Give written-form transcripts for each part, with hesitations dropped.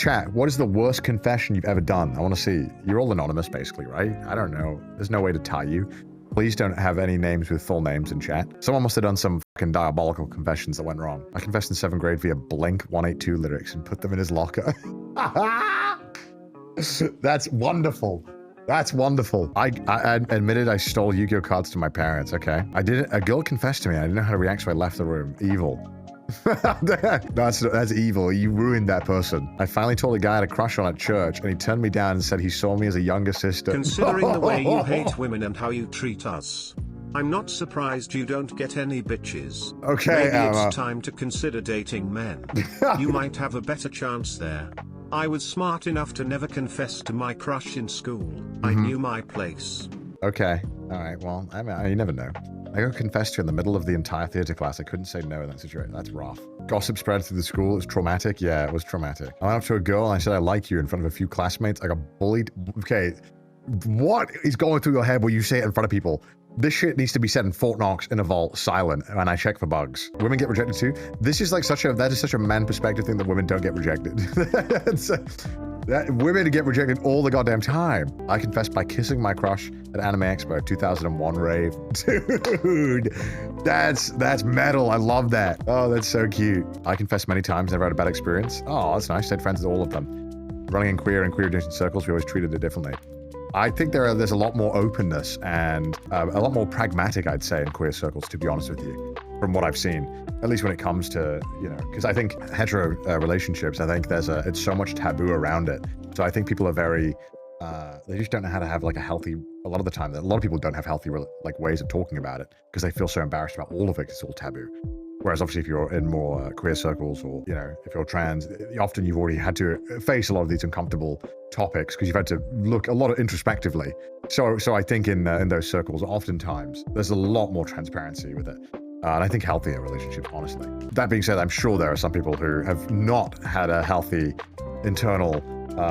Chat, what is the worst confession you've ever done? I want to see. You're all anonymous, basically, right? I don't know. There's no way to tie you. Please don't have any names with full names in chat. Someone must have done some fucking diabolical confessions that went wrong. I confessed in 7th grade via Blink 182 lyrics and put them in his locker. That's wonderful. That's wonderful. I admitted I stole Yu-Gi-Oh cards to my parents, okay? I didn't. A girl confessed to me. I didn't know how to react, so I left the room. Evil. That's evil. You ruined that person. I finally told a guy I had a crush on at church, and he turned me down and said he saw me as a younger sister. Considering the way you hate women and how you treat us, I'm not surprised you don't get any bitches. Okay, maybe it's time to consider dating men. You might have a better chance there. I was smart enough to never confess to my crush in school. I knew my place. Okay. All right. Well, I mean, you never know. I got confessed to in the middle of the entire theater class. I couldn't say no in that situation. That's rough. Gossip spread through the school. It was traumatic. Yeah, it was traumatic. I went up to a girl and I said, I like you in front of a few classmates. I got bullied. Okay. What is going through your head when you say it in front of people? This shit needs to be said in Fort Knox in a vault, silent, and I check for bugs. Women get rejected too. This is like that is such a man perspective thing that women don't get rejected. Women get rejected all the goddamn time. I confessed by kissing my crush at Anime Expo 2001 rave. Dude, that's metal. I love that. Oh, that's so cute. I confessed many times, never had a bad experience. Oh, that's nice. Stayed friends with all of them. Running in queer adjacent circles, we always treated it differently. I think there's a lot more openness and a lot more pragmatic, I'd say, in queer circles, to be honest with you, from what I've seen, at least when it comes to, you know, because I think hetero relationships, I think it's so much taboo around it. So I think people are very, they just don't know how to have like a healthy, a lot of the time, a lot of people don't have healthy like ways of talking about it because they feel so embarrassed about all of it. It's all taboo. Whereas obviously if you're in more queer circles or, you know, if you're trans, often you've already had to face a lot of these uncomfortable topics because you've had to look a lot introspectively. So I think in those circles, oftentimes there's a lot more transparency with it. And I think healthier relationships, honestly. That being said, I'm sure there are some people who have not had a healthy internal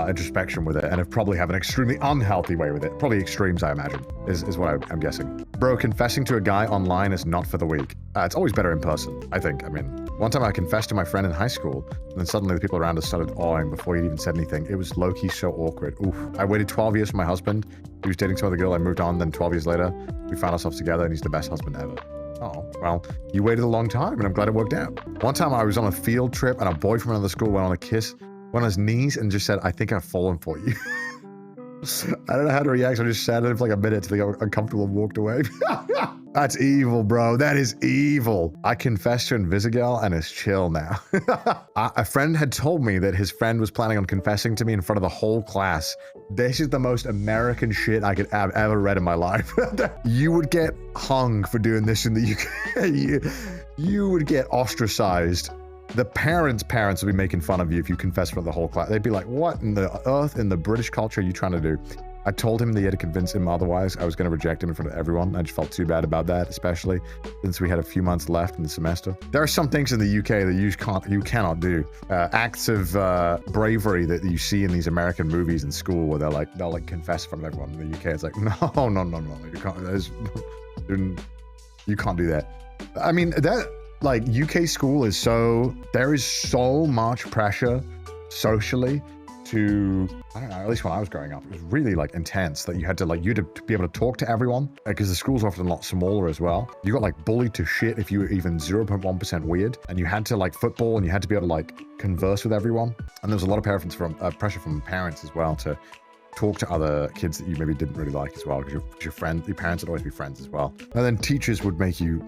introspection with it and have probably have an extremely unhealthy way with it. Probably extremes, I imagine, is what I'm guessing. Bro, confessing to a guy online is not for the weak. It's always better in person, I think. I mean, one time I confessed to my friend in high school, and then suddenly the people around us started awing before he'd even said anything. It was low-key so awkward. Oof. I waited 12 years for my husband. He was dating some other girl. I moved on. Then 12 years later, we found ourselves together, and he's the best husband ever. Oh, well, you waited a long time, and I'm glad it worked out. One time I was on a field trip, and a boy from another school went on his knees and just said, I think I've fallen for you. I don't know how to react, so I just sat there for like a minute till I got uncomfortable and walked away. That's evil, bro. That is evil. I confessed to Invisigal and it's chill now. A friend had told me that his friend was planning on confessing to me in front of the whole class. This is the most American shit I could have ever read in my life. You would get hung for doing this in the UK. You would get ostracized. The parents would be making fun of you if you confessed for the whole class. They'd be like, what in the earth, in the British culture are you trying to do? I told him that he had to convince him otherwise. I was going to reject him in front of everyone. I just felt too bad about that, especially since we had a few months left in the semester. There are some things in the UK that you cannot do. Acts of bravery that you see in these American movies in school where they'll confess in front of everyone. In the UK, it's like, no, you can't do that. I mean, like UK school is there is so much pressure socially to, I don't know, at least when I was growing up, it was really like intense that you had to be able to talk to everyone because the school's often a lot smaller as well. You got like bullied to shit if you were even 0.1% weird, and you had to like football and you had to be able to like converse with everyone. And there was a lot of pressure from parents as well to talk to other kids that you maybe didn't really like as well because your parents would always be friends as well. And then teachers would make you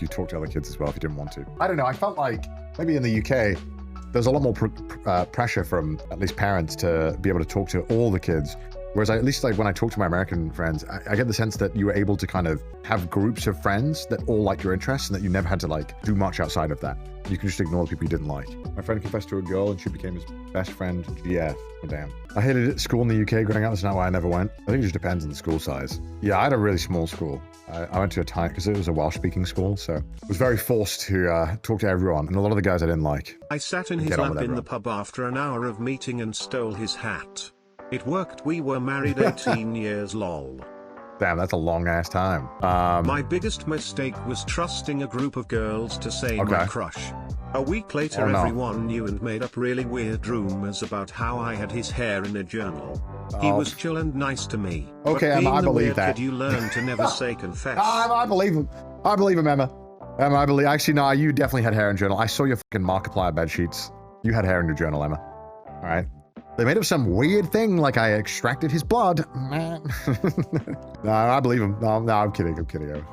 talk to other kids as well if you didn't want to. I don't know, I felt like maybe in the UK, there's a lot more pressure from at least parents to be able to talk to all the kids. Whereas at least like when I talk to my American friends, I get the sense that you were able to kind of have groups of friends that all like your interests and that you never had to like do much outside of that. You can just ignore the people you didn't like. My friend confessed to a girl and she became his best friend. GF. Oh, damn. I hated it. School in the UK growing up. That's not why I never went. I think it just depends on the school size. Yeah, I had a really small school. I went to a time because it was a Welsh-speaking school, so I was very forced to talk to everyone, and a lot of the guys I didn't like. I sat in his lap in the pub after an hour of meeting and stole his hat. It worked. We were married 18 years lol. Damn, that's a long-ass time. My biggest mistake was trusting a group of girls to say my crush. A week later, Oh, no. everyone knew and made up really weird rumors about how I had his hair in a journal. He Oh. was chill and nice to me. Okay, but Emma, being I the believe weird that. kid, you learn to never say confess. I believe him. I believe him, Emma. Emma, I believe. Actually, no, you definitely had hair in journal. I saw your fucking Markiplier bed sheets. You had hair in your journal, Emma. All right. They made up some weird thing like I extracted his blood. No, I believe him. No, I'm kidding. I'm kidding.